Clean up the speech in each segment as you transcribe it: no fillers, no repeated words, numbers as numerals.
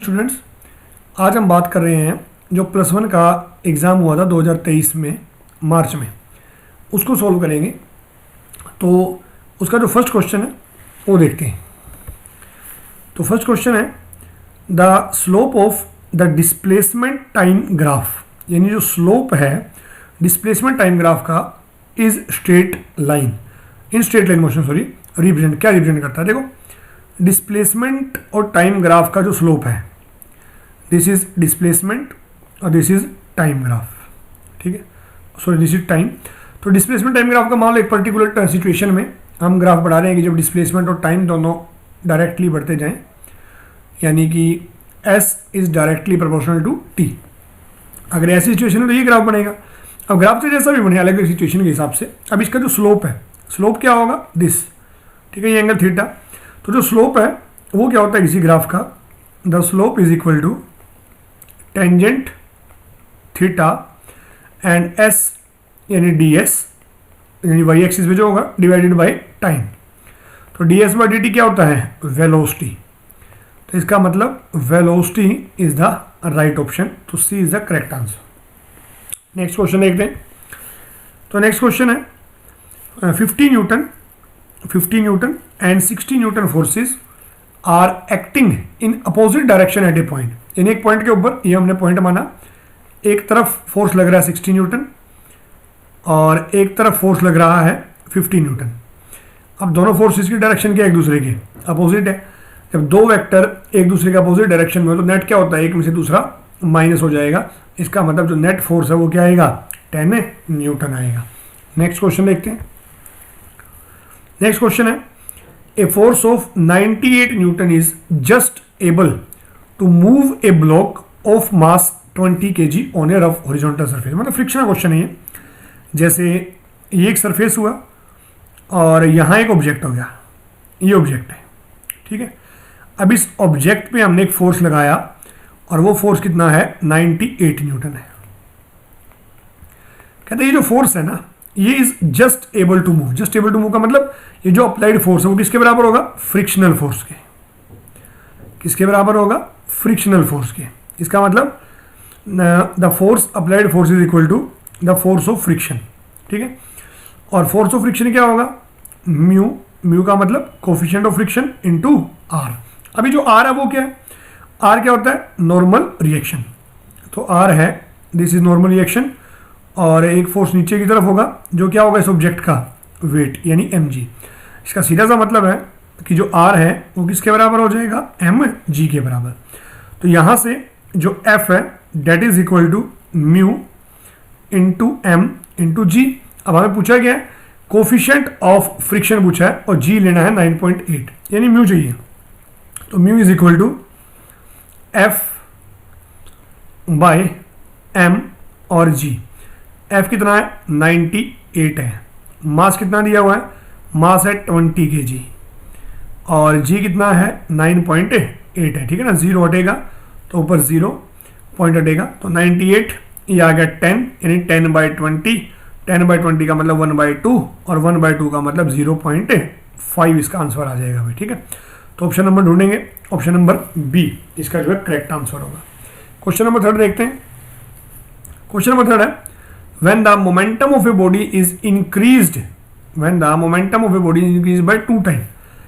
Students, आज हम बात कर रहे हैं जो +1 का एग्ज़ाम हुआ था 2023 में मार्च में, उसको सॉल्व करेंगे। तो उसका जो फर्स्ट क्वेश्चन है वो देखते हैं। तो फर्स्ट क्वेश्चन है the slope of the displacement time graph, यानी जो स्लोप है डिस्प्लेसमेंट टाइम ग्राफ का is straight line, in straight line motion represent क्या रिप्रेजेंट करता है। देखो, डिस्प्लेसमेंट और टाइम ग्राफ का जो स्लोप है, दिस इज डिस्प्लेसमेंट और दिस इज टाइम ग्राफ, ठीक है, सॉरी दिस इज टाइम। तो डिस्प्लेसमेंट टाइम ग्राफ का मान लो एक पर्टिकुलर सिचुएशन में हम ग्राफ बढ़ा रहे हैं कि जब डिस्प्लेसमेंट और टाइम दोनों डायरेक्टली बढ़ते जाएं, यानी कि S is directly proportional to T। अगर ऐसी सिचुएशन है तो ये ग्राफ बनेगा। अब ग्राफ से जैसा भी बने अलग अलग सिचुएशन के हिसाब से। अब इसका जो स्लोप है, स्लोप क्या होगा, दिस, ठीक है, ये एंगल थीटा। तो जो स्लोप है वो क्या होता है किसी ग्राफ का, the slope is equal to tangent theta and S यानी ds यानी वाई एक्सिस पे जो होगा डिवाइडेड बाय टाइम। तो ds बाई dt क्या होता है, वेलोसिटी। तो इसका मतलब velocity is the right option, तो C is the correct answer. Next question देखते हैं। तो नेक्स्ट क्वेश्चन है 50 newton and 60 newton forces are acting in opposite direction at a point, यानी एक पॉइंट के ऊपर, ये हमने पॉइंट माना, एक तरफ फोर्स लग रहा है 60 न्यूटन और एक तरफ फोर्स लग रहा है 50 न्यूटन। अब दोनों फोर्सेस की डायरेक्शन क्या एक दूसरे के अपोजिट है। जब दो वेक्टर एक दूसरे के अपोजिट डायरेक्शन में हो तो नेट क्या होता है, एक में से दूसरा माइनस हो जाएगा। इसका मतलब जो नेट फोर्स है वो क्या आएगा, 10 न्यूटन आएगा। नेक्स्ट क्वेश्चन देखते हैं। नेक्स्ट क्वेश्चन है a force of 98 newton is just able to move a block of mass 20 kg on a rough horizontal surface. मतलब फ्रिक्शनल क्वेश्चन है ये। जैसे ये एक सरफेस हुआ और यहाँ एक ऑब्जेक्ट हो गया, ये ऑब्जेक्ट है, ठीक है। अब इस ऑब्जेक्ट पे हमने एक फोर्स लगाया और वो फोर्स कितना है, 98 न्यूटन है। कहते हैं ये जो फोर्स है ना, ये is just able to move. Just able to move का मतलब ये जो अप्लाइड फोर्स है वो किसके बराबर होगा, फ्रिक्शनल फोर्स के। किसके बराबर होगा, फ्रिक्शनल फोर्स के। इसका मतलब the force applied force is equal to the force of friction, ठीक है। और फोर्स ऑफ फ्रिक्शन क्या होगा, म्यू। म्यू का मतलब coefficient of friction into R. अभी जो आर है वो क्या है, आर क्या होता है, नॉर्मल रिएक्शन। तो आर है, दिस इज नॉर्मल रिएक्शन, और एक फोर्स नीचे की तरफ होगा जो क्या होगा, इस ऑब्जेक्ट का वेट यानी mg। इसका सीधा सा मतलब है कि जो r है वो किसके बराबर हो जाएगा, mg के बराबर। तो यहाँ से जो f है that is equal to mu into m into g. अब हमें पूछा गया है कोफिशिएंट ऑफ फ्रिक्शन पूछा है और g लेना है 9.8, यानी म्यू चाहिए। तो mu is equal to f by m और g। f कितना है, 98 है। मास कितना दिया हुआ है, मास है 20 kg और g कितना है, 9.8 है, ठीक है ना। 0 हटेगा तो ऊपर 0 पॉइंट हटेगा, तो 98 ये आ गया 10, यानी 10/20। 10/20 का मतलब 1/2 और 1/2 का मतलब 0.5 इसका आंसर आ जाएगा भाई, ठीक है। तो ऑप्शन नंबर ढूंढेंगे, ऑप्शन नंबर बी इसका जो है करेक्ट आंसर होगा। क्वेश्चन नंबर 3 देखते हैं। क्वेश्चन नंबर 3 है when the momentum of a body is increased by 2 times,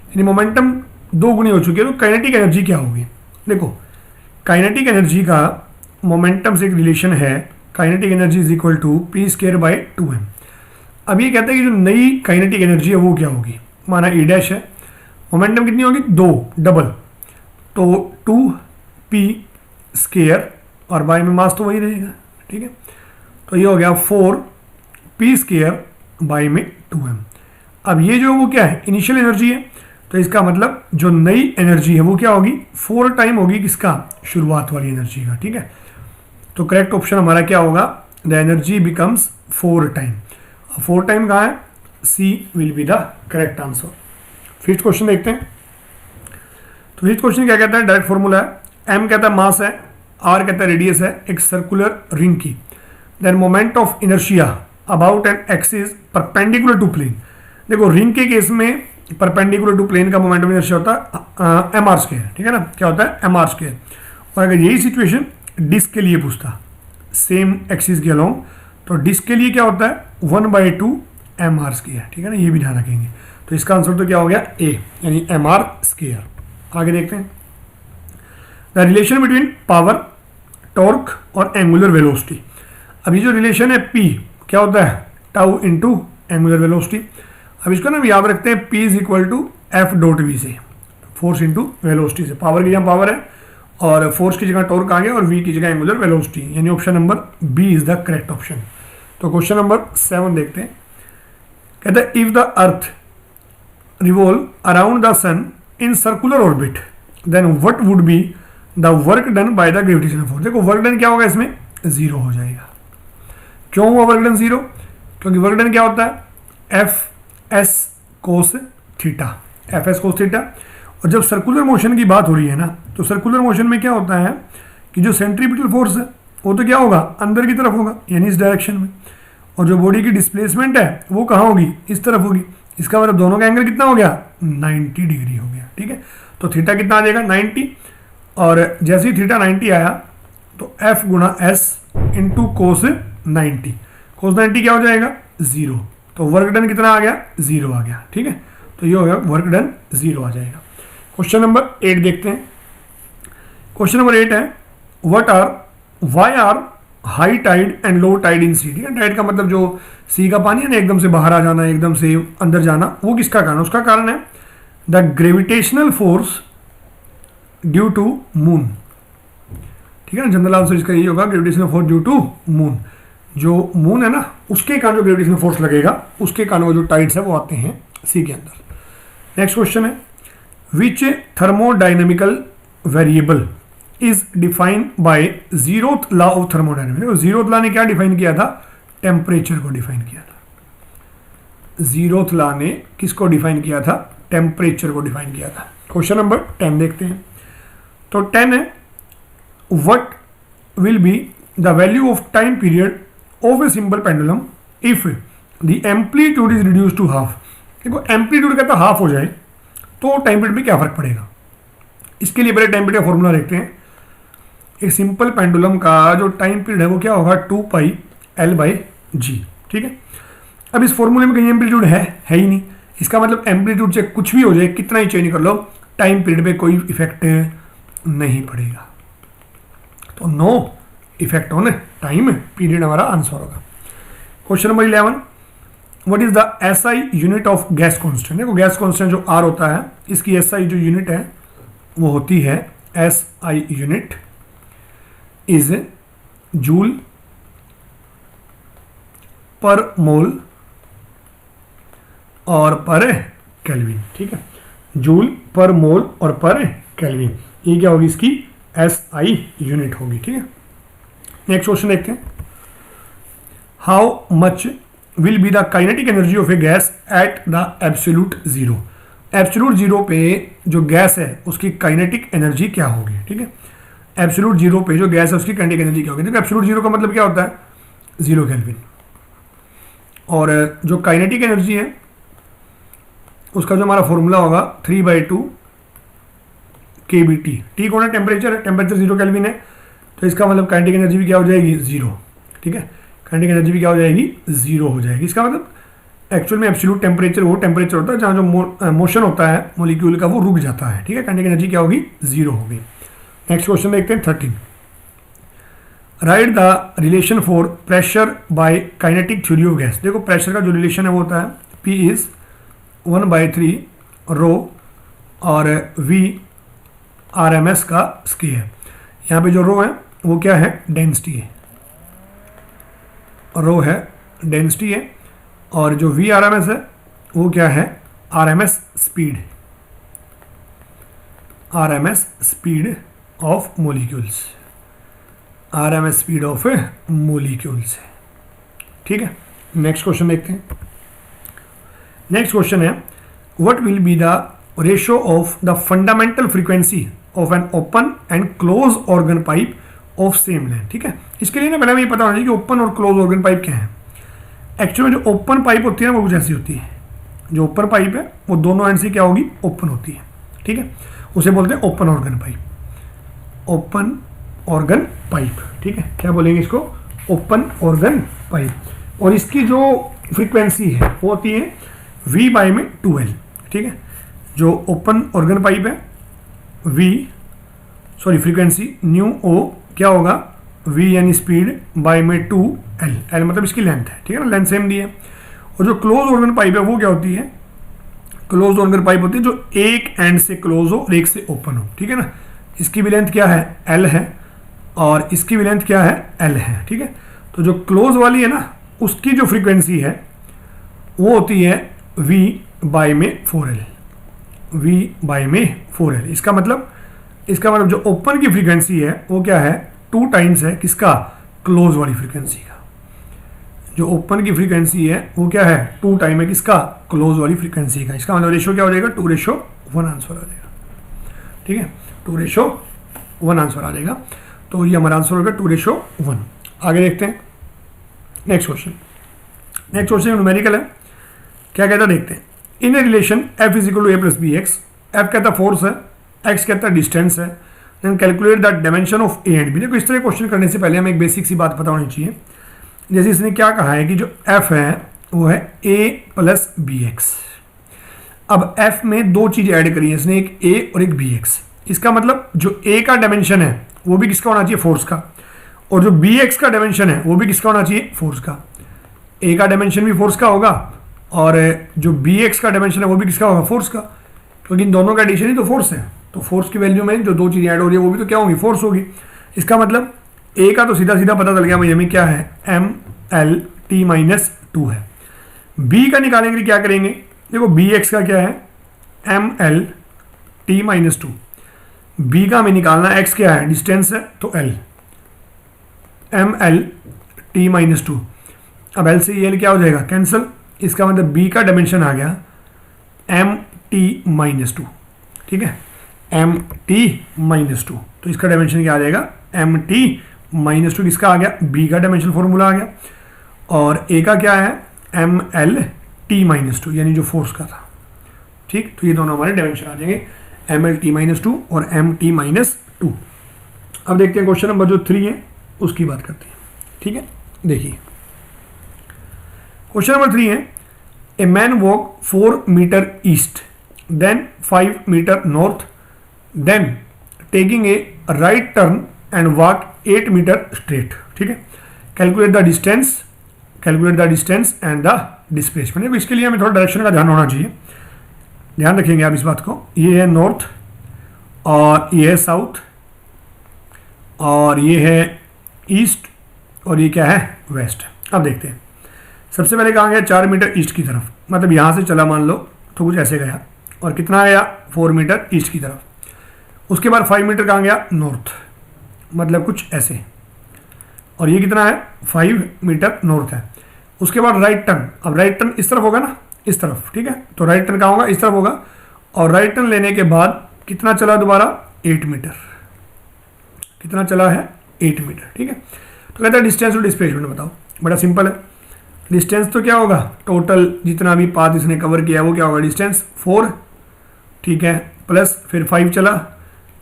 यानी मोमेंटम 2 गुनी हो चुकी है, तो काइनेटिक एनर्जी क्या होगी। देखो, काइनेटिक एनर्जी का मोमेंटम से एक रिलेशन है, kinetic energy is equal to p² by 2m। अब ये कहते हैं कि जो नई काइनेटिक एनर्जी है वो क्या होगी, माना E डैश है, मोमेंटम कितनी होगी, 2 डबल, तो 2p² और बाई में मास तो वही रहेगा, ठीक है। तो ये हो गया 4p² बाई में 2m। अब ये जो वो क्या है, इनिशियल एनर्जी है, तो इसका मतलब जो नई एनर्जी है वो क्या होगी, 4 टाइम होगी किसका, शुरुआत वाली एनर्जी का, ठीक है। तो करेक्ट ऑप्शन हमारा क्या होगा, the energy becomes 4 time. 4 time कहाँ है, C will be the correct answer. Fifth question देखते हैं। तो फिफ्थ क्वेश्चन क्या कहता है, डायरेक्ट फॉर्मूला है, m कहता है मास है, r कहता है रेडियस है एक सर्कुलर रिंग की, then moment of inertia about an axis perpendicular to plane. देखो, रिंग के केस में परपेंडिकुलर टू प्लेन का मोमेंट ऑफ इनर्शिया होता है mr², ठीक है ना, क्या होता है mr²। और अगर यही सिचुएशन डिस्क के लिए पूछता सेम एक्सिस के अलोंग, तो डिस्क के लिए क्या होता है 1/2 mr स्क्वायर, ठीक है ना, ये भी ध्यान रखेंगे। तो इसका आंसर तो क्या हो गया ए, यानी mr स्क्वायर। आगे देखते हैं the relation between power, torque और एंगुलर वेलोसिटी। अब ये जो रिलेशन है P क्या होता है टाउ इंटू एंगुलर वेलोसिटी। अब इसको ना हम याद रखते हैं P is equal to F.V से, फोर्स इंटू वेलोसिटी से। पावर की जगह पावर है और फोर्स की जगह टॉर्क आ गया और V की जगह एंगुलर वेलोसिटी, यानी option number B is the correct option. तो क्वेश्चन नंबर 7 देखते हैं। कहते हैं if the earth revolve around the sun in circular orbit then what would be the work done by the gravitational force. देखो work done क्या होगा, इसमें 0 हो जाएगा। क्यों हुआ वर्क डन 0? क्योंकि वर्क डन क्या होता है Fs cos theta, Fs cos theta. और जब सर्कुलर मोशन की बात हो रही है ना, तो सर्कुलर मोशन में क्या होता है कि जो सेंट्रीपिटल फोर्स है वो तो क्या होगा अंदर की तरफ होगा, यानी इस डायरेक्शन में, और जो बॉडी की डिस्प्लेसमेंट है वो कहाँ होगी, इस तरफ होगी। इसका मतलब दोनों का एंगल कितना हो गया 90 डिग्री हो गया, ठीक है। तो थीटा कितना आ जाएगा 90, और जैसे ही थीटा 90 आया तो F गुणा S इंटू कोस 90, कोस 90 क्या हो जाएगा 0। तो वर्क डन कितना आ गया 0 आ गया, ठीक है। तो ये हो गया वर्क डन 0 आ जाएगा। क्वेश्चन नंबर 8 देखते हैं। क्वेश्चन नंबर 8 है why are high tide and low tide in sea. ठीक है, टाइड का मतलब जो सी का पानी है ना एकदम से बाहर आ जाना, एकदम से अंदर जाना, वो किसका कारण? उसका कारण है the gravitational force due to moon. ठीक है ना, जनरल आंसर इसका यही होगा, gravitational force due to moon. जो मून है ना उसके कारण जो ग्रेविटेशनल फोर्स लगेगा उसके कारण वो जो टाइड्स है वो आते हैं सी के अंदर। नेक्स्ट क्वेश्चन है which thermodynamical variable is defined by zeroth law of thermodynamics. Zeroth law ने क्या डिफाइन किया था? टेम्परेचर को डिफाइन किया था। जीरोथ लॉ ने किसको डिफाइन किया था? टेम्परेचर को डिफाइन किया था। क्वेश्चन नंबर 10 देखते हैं। तो 10 है what will be the value of time period of a simple pendulum if the amplitude is reduce to half. देखो एम्पलीट्यूड कहता हाफ हो जाए तो टाइम पीरियड में क्या फर्क पड़ेगा? इसके लिए पहले टाइम पीरियड का फॉर्मूला देखते हैं। एक सिंपल पेंडुलम का जो टाइम पीरियड है वो क्या होगा 2πL/g। ठीक है, अब इस फॉर्मूले में कहीं एम्पलीट्यूड है ही नहीं। इसका मतलब एम्पलीट्यूड से कुछ भी हो जाए, कितना ही चेंज कर लो, टाइम पीरियड पे कोई इफेक्ट नहीं पड़ेगा। तो no effect on time period हमारा आंसर होगा। Question number 11 what is the SI unit of gas constant. देखो गैस कांस्टेंट जो आर होता है इसकी एसआई जो यूनिट है वो होती है एसआई यूनिट इज जूल पर मोल और पर केल्विन। ठीक है, जूल पर मोल और पर केल्विन, ये क्या होगी? इसकी एसआई यूनिट होगी। ठीक है, नेक्स्ट क्वेश्चन देखते हैं। How much will be the kinetic energy of A gas at the absolute zero. Absolute zero पे जो गैस है उसकी काइनेटिक एनर्जी क्या होगी? ठीक है, एब्सोल्यूट जीरो पे जो गैस है उसकी काइनेटिक एनर्जी क्या होगी? देखो एब्सोल्यूट जीरो का मतलब क्या होता है? 0 केल्विन। और जो काइनेटिक एनर्जी है उसका जो हमारा फॉर्मूला होगा 3/2 kBT। टी कौन है? टेम्परेचर है, टेम्परेचर 0 केल्विन है, तो इसका मतलब काइनेटिक एनर्जी भी क्या हो जाएगी? 0। ठीक है, काइनेटिक एनर्जी भी क्या हो जाएगी? 0 हो जाएगी। इसका मतलब एक्चुअल में एब्सोल्यूट टेम्परेचर वो टेम्परेचर होता है जहाँ जो मोशन होता है मॉलिक्यूल का वो रुक जाता है। ठीक है, काइनेटिक एनर्जी क्या होगी? 0 होगी। नेक्स्ट क्वेश्चन देखते हैं 13। Right the relation for pressure by kinetic theory of gas. देखो प्रेशर का जो रिलेशन है वो होता है P इज 1/3 रो और V RMS का स्केयर। यहाँ पे जो रो है वो क्या है? डेंसिटी है। रो है डेंसिटी है और जो V RMS है वो क्या है? RMS speed, RMS speed of molecules, RMS speed of molecules है। ठीक है, नेक्स्ट क्वेश्चन देखते हैं। नेक्स्ट क्वेश्चन है what will be the ratio of the fundamental frequency of an open and close organ pipe of same length. ठीक है, इसके लिए ना पहले हमें ये पता होना चाहिए कि ओपन और क्लोज ऑर्गन पाइप क्या है। एक्चुअली जो ओपन पाइप होती है ना वो कुछ ऐसी होती है। जो ओपन पाइप है वो दोनों एंड से क्या होगी? ओपन होती है। ठीक है, उसे बोलते हैं open organ pipe. Open organ pipe, ठीक है, क्या बोलेंगे इसको, ओपन ऑर्गन पाइप। और इसकी जो फ्रीक्वेंसी है वो होती है V बाय में 2L, ठीक है। जो ओपन ऑर्गन पाइप है फ्रीक्वेंसी न्यू ओ क्या होगा, V यानी स्पीड बाय में 2L, L मतलब इसकी लेंथ है, ठीक है ना, लेंथ सेम दी है। और जो क्लोज ऑर्गन पाइप है वो क्या होती है, क्लोज ऑर्गन पाइप होती है जो एक एंड से क्लोज हो और एक से ओपन हो, ठीक है ना। इसकी भी लेंथ क्या है, L है, और इसकी भी लेंथ क्या है, L है, ठीक है। तो जो क्लोज वाली है ना उसकी जो फ्रीक्वेंसी है वो होती है V बाय में 4L, V बाय में 4L। इसका मतलब जो ओपन की फ्रीक्वेंसी है वो क्या है, 2 टाइम्स है किसका, क्लोज वाली फ्रीक्वेंसी का। जो ओपन की फ्रीक्वेंसी है वो क्या है, 2 टाइम है किसका, क्लोज वाली फ्रीक्वेंसी का। इसका मतलब रेशो क्या हो जाएगा, 2:1 आंसर आ जाएगा, ठीक है, 2:1 आंसर आ जाएगा। तो ये हमारा आंसर होगा 2:1। आगे देखते हैं next question. Next question numerical है, क्या कहता है देखते हैं। In a relation F is equal to A plus B x, F कहता है फोर्स है, X कहता है डिस्टेंस है, then calculate the dimension of A and B। देखो इस तरह क्वेश्चन करने से पहले हमें एक बेसिक सी बात पता होनी चाहिए। जैसे इसने क्या कहा है कि जो F है वो है A प्लस बी एक्स। अब F में 2 चीज़ ऐड करी है इसने, एक A और एक BX। इसका मतलब जो A का डायमेंशन है वो भी किसका होना चाहिए, फोर्स का, और जो BX का डायमेंशन है वो भी किसका होना चाहिए, फोर्स का। A का डायमेंशन भी फोर्स का होगा और जो BX का डायमेंशन है वो भी किसका होगा, फोर्स का, क्योंकि इन दोनों का एडिशन ही तो फोर्स है। तो फोर्स की वैल्यू में जो 2 चीज़ें ऐड हो रही है वो भी तो क्या होगी, फोर्स होगी। इसका मतलब A का तो सीधा सीधा पता चल गया भाई हमें क्या है, MLT-2 है। B का निकालेंगे क्या करेंगे, देखो BX का क्या है, MLT-2। B का हमें निकालना, X क्या है, डिस्टेंस है तो L, MLT-2। अब L से L क्या हो जाएगा, कैंसिल। इसका मतलब B का डायमेंशन आ गया MT-2, ठीक है, MT-2। तो इसका डायमेंशन क्या आ जाएगा, MT-2। किसका आ गया, B का डायमेंशन फॉर्मूला आ गया। और A का क्या है, MLT-2 यानी जो फोर्स का था, ठीक। तो ये दोनों हमारे डायमेंशन आ जाएंगे, MLT-2 और MT-2। अब देखते हैं क्वेश्चन नंबर जो 3 है उसकी बात करते हैं, ठीक है। देखिए क्वेश्चन नंबर 3 है, a man walk 4 metre east then 5 metre north then taking a right turn and walk 8 metre straight, ठीक है। Calculate the distance and the displacement. इसके लिए हमें थोड़ा डायरेक्शन का ध्यान होना चाहिए, ध्यान रखेंगे आप इस बात को। ये है नॉर्थ और ये है साउथ और ये है ईस्ट और ये क्या है, वेस्ट। अब देखते हैं, सबसे पहले कहाँ गया, 4 मीटर ईस्ट की तरफ, मतलब यहाँ से चला मान लो तो कुछ ऐसे गया, और कितना गया, 4 मीटर ईस्ट की तरफ। उसके बाद 5 मीटर कहाँ गया, नॉर्थ, मतलब कुछ ऐसे, और ये कितना है, 5 मीटर नॉर्थ है। उसके बाद राइट टर्न, अब राइट टर्न इस तरफ होगा ना, इस तरफ, ठीक है। तो राइट टर्न कहाँ होगा, इस तरफ होगा, और राइट टर्न लेने के बाद कितना चला दोबारा, 8 मीटर। कितना चला है, 8 मीटर, ठीक है। तो कहता है डिस्टेंस और डिस्प्लेसमेंट बताओ। बड़ा सिंपल है, डिस्टेंस तो क्या होगा, टोटल जितना भी पाथ इसने कवर किया वो क्या होगा, डिस्टेंस 4, ठीक है, प्लस फिर 5 चला,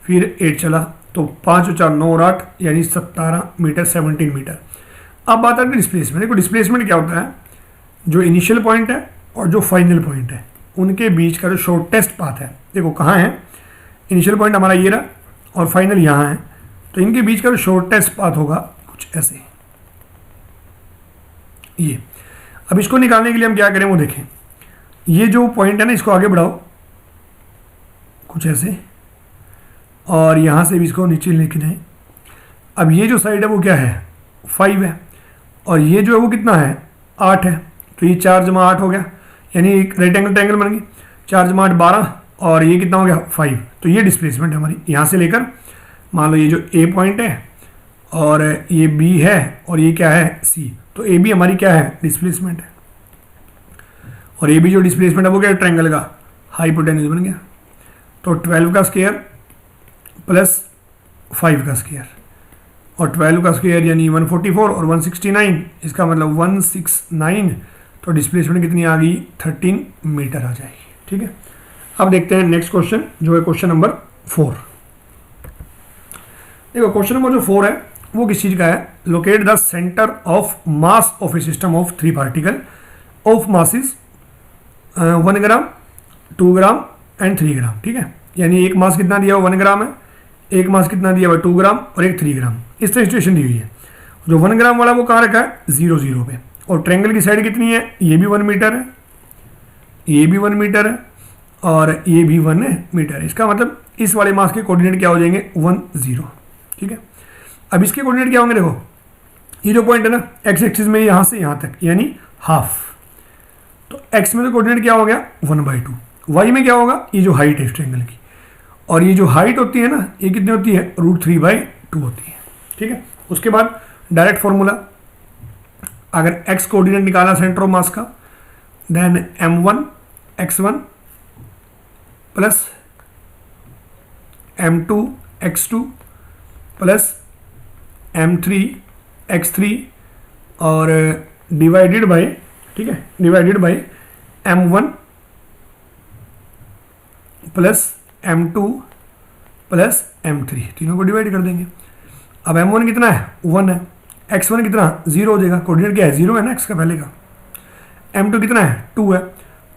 फिर 8 चला, तो 5 और 4 9 और 8 यानी 17 मीटर, 17 मीटर। अब बात आती है डिस्प्लेसमेंट। देखो डिस्प्लेसमेंट क्या होता है, जो इनिशियल पॉइंट है और जो फाइनल पॉइंट है उनके बीच का जो शॉर्टेस्ट पाथ है। देखो कहाँ है, इनिशियल पॉइंट हमारा ये रहा और फाइनल यहाँ है, तो इनके बीच का जो शॉर्टेस्ट पाथ होगा कुछ ऐसे, ये। अब इसको निकालने के लिए हम क्या करें वो देखें। ये जो पॉइंट है ना इसको आगे बढ़ाओ कुछ ऐसे, और यहाँ से भी इसको नीचे लेके जाएं। अब ये जो साइड है वो क्या है, 5 है, और ये जो है वो कितना है, 8 है। तो ये 4 + 8 हो गया, यानी एक राइट एंगल ट्रायंगल बन गई। 4 + 8 12, और ये कितना हो गया, 5। तो ये डिस्प्लेसमेंट है हमारी, यहाँ से लेकर मान लो ये जो ए पॉइंट है और ये बी है और ये क्या है, सी। तो ए बी हमारी क्या है, डिस्प्लेसमेंट है, और ये भी जो डिस्प्लेसमेंट है वो क्या है, ट्रायंगल का हाइपोटेन्यूज बन गया। तो 12 का स्क्वायर प्लस 5 का स्क्वायर, और 12 का स्क्वायर यानी 144 और 169, इसका मतलब 169। तो डिस्प्लेसमेंट कितनी आ गई, 13 मीटर आ जाएगी, ठीक है। अब देखते हैं नेक्स्ट क्वेश्चन जो है क्वेश्चन नंबर 4। देखो क्वेश्चन नंबर जो 4 है वो किस चीज़ का है, locate the centre of mass of A system of 3 particle of masses 1 gram 2 gram and 3 ग्राम। ठीक है, यानी एक मास कितना दिया हुआ 1 ग्राम है, एक मास कितना दिया हुआ 2 ग्राम और एक 3 ग्राम। इस तरह सिचुएशन दी हुई है। जो 1 ग्राम वाला वो कहाँ रखा है, 0 0 पे, और ट्रायंगल की साइड कितनी है, ये भी 1 मीटर है, ये भी 1 मीटर है और ये भी 1 मीटर है। इसका मतलब इस वाले मास के कोऑर्डिनेट क्या हो जाएंगे, 1 0। ठीक है, अब इसके कोऑर्डिनेट क्या होंगे, देखो ये जो पॉइंट है ना एक्स एक्सिस में यहाँ से यहाँ तक यानी हाफ, तो एक्स में तो कोऑर्डिनेट क्या हो गया 1/2, वाई में क्या होगा, ये जो हाइट है इस ट्रायंगल की, और ये जो हाइट होती है ना ये कितनी होती है, √3/2 होती है। ठीक है, उसके बाद डायरेक्ट फॉर्मूला, अगर एक्स कोऑर्डिनेट निकाला सेंटर ऑफ मास का, then m1 x1 plus m2 x2 plus m3 x3 और डिवाइडेड बाय, ठीक है, divided by m1 plus m2 plus m3, तीनों को डिवाइड कर देंगे। अब m1 कितना है 1 है, x1 कितना 0 हो जाएगा, कोऑर्डिनेट क्या है 0 है ना x का पहले का, m2 कितना है 2 है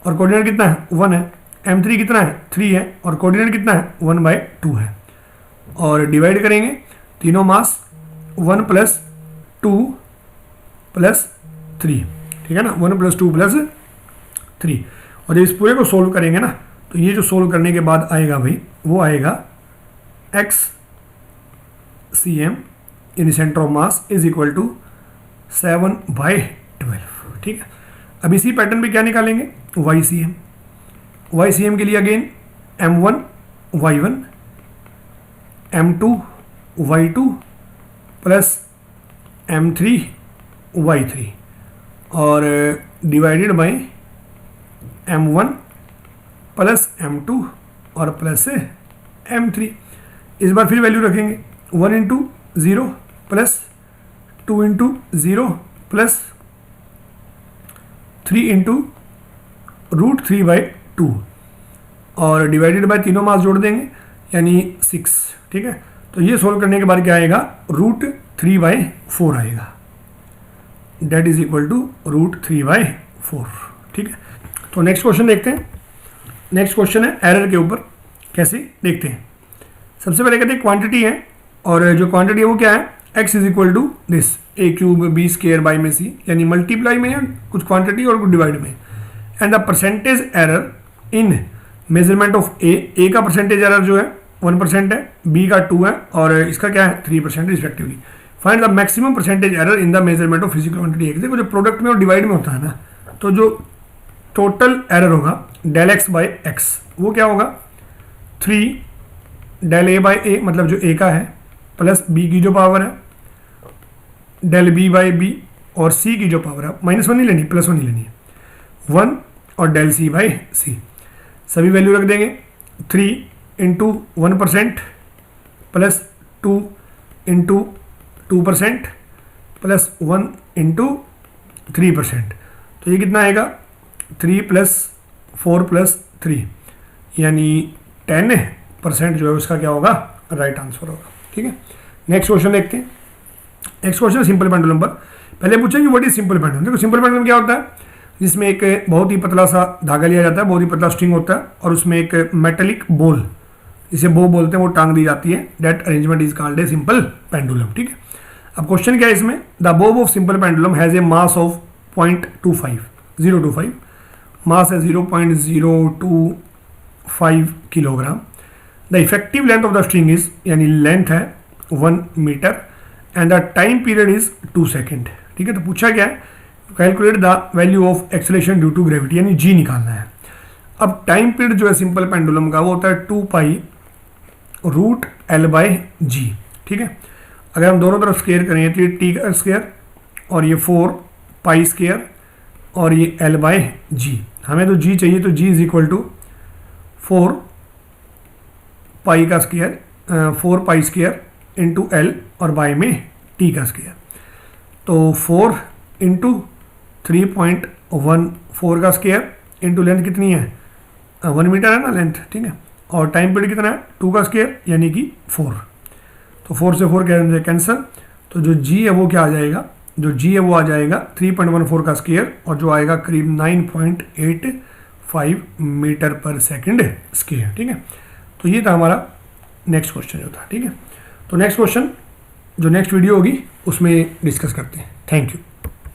और कोऑर्डिनेट कितना है 1 है, m3 कितना है 3 है और कोऑर्डिनेट कितना है 1/2 है, और डिवाइड करेंगे तीनों मास 1 + 2 + 3, ठीक है ना, 1 + 2 + 3। और जब इस पूरे को सोल्व करेंगे ना तो ये जो सोल्व करने के बाद आएगा भाई वो आएगा x cm in centre of mass is equal to 7/12। ठीक है, अब इसी पैटर्न पे क्या निकालेंगे, YCM के लिए again m1 y1 m2 y2 plus m3 y3 और divided by m1 plus m2 और प्लस m3। इस बार फिर वैल्यू रखेंगे 1 × 0 प्लस 2 × 0 प्लस 3 × √3/2 और डिवाइडेड बाय तीनों मास जोड़ देंगे यानी 6। ठीक है, तो ये सोल्व करने के बाद क्या आएगा, √3/4 आएगा, डेट इज इक्वल टू √3/4। ठीक है, तो नेक्स्ट क्वेश्चन देखते हैं। नेक्स्ट क्वेश्चन है एरर के ऊपर, कैसे देखते हैं। सबसे पहले कहते हैं क्वांटिटी है, और जो क्वांटिटी है वो क्या है, x is equal to this a³ b² में c, यानी मल्टीप्लाई में है कुछ क्वांटिटी और कुछ डिवाइड में, and the percentage error in measurement of a का परसेंटेज एरर जो है 1% है, b का 2 है और इसका क्या है 3% respectively. Find the maximum percentage error in the measurement of physical quantity. देखो जो प्रोडक्ट में और डिवाइड में होता है ना, तो जो टोटल एरर होगा ∂x/x वो क्या होगा 3 ∂a/a, मतलब जो a का है, प्लस b की जो पावर है ∂b/b और c की जो पावर है -1 नहीं लेनी, +1 नहीं लेनी है, 1 और ∂c/c। सभी वैल्यू रख देंगे 3 × 1% प्लस 2 × 2% प्लस 1 × 3%, तो ये कितना आएगा 3 + 4 + 3 यानी 10% जो है उसका क्या होगा, राइट आंसर होगा। ठीक है, नेक्स्ट क्वेश्चन देखते हैं। नेक्स्ट क्वेश्चन सिंपल पेंडुलम पर। पहले पूछा कि व्हाट इज सिंपल पेंडुलम। देखो सिंपल पेंडुलम क्या होता है, जिसमें एक बहुत ही पतला सा धागा लिया जाता है, बहुत ही पतला स्ट्रिंग होता है और उसमें एक मेटेलिक बॉल, जिसे बो बोलते हैं, वो टांग दी जाती है। That arrangement is called a simple pendulum. ठीक है, अब क्वेश्चन क्या है इसमें, the bob of simple pendulum has a mass of 0.25 mass है 0.025 kilogram. The effective length of the string is, यानी लेंथ है 1 metre and the time period is 2 second. ठीक है, तो पूछा क्या है, calculate the value of acceleration due to gravity, यानी जी निकालना है। अब टाइम पीरियड जो है सिंपल पेंडुलम का वो होता है 2π√L/g। ठीक है, अगर हम दोनों तरफ स्क्वायर करें तो ये t² और ये 4π² और ये L/g। हमें तो g चाहिए, तो g is equal to 4π² into L और बाय में t²। तो 4 × 3.14 का स्क्वायर इंटू लेंथ कितनी है 1 मीटर है ना लेंथ। ठीक है, और टाइम पीरियड कितना है 2 का स्क्वायर यानी कि 4। तो 4 से 4 कैंसिल, तो जो जी है वो क्या आ जाएगा, जो जी है वो आ जाएगा 3.14 का स्क्वायर, और जो आएगा करीब 9.85 मीटर पर सेकंड स्क्वायर। ठीक है, तो ये था हमारा नेक्स्ट क्वेश्चन जो था। ठीक है, तो नेक्स्ट क्वेश्चन जो नेक्स्ट वीडियो होगी उसमें डिस्कस करते हैं। Thank you.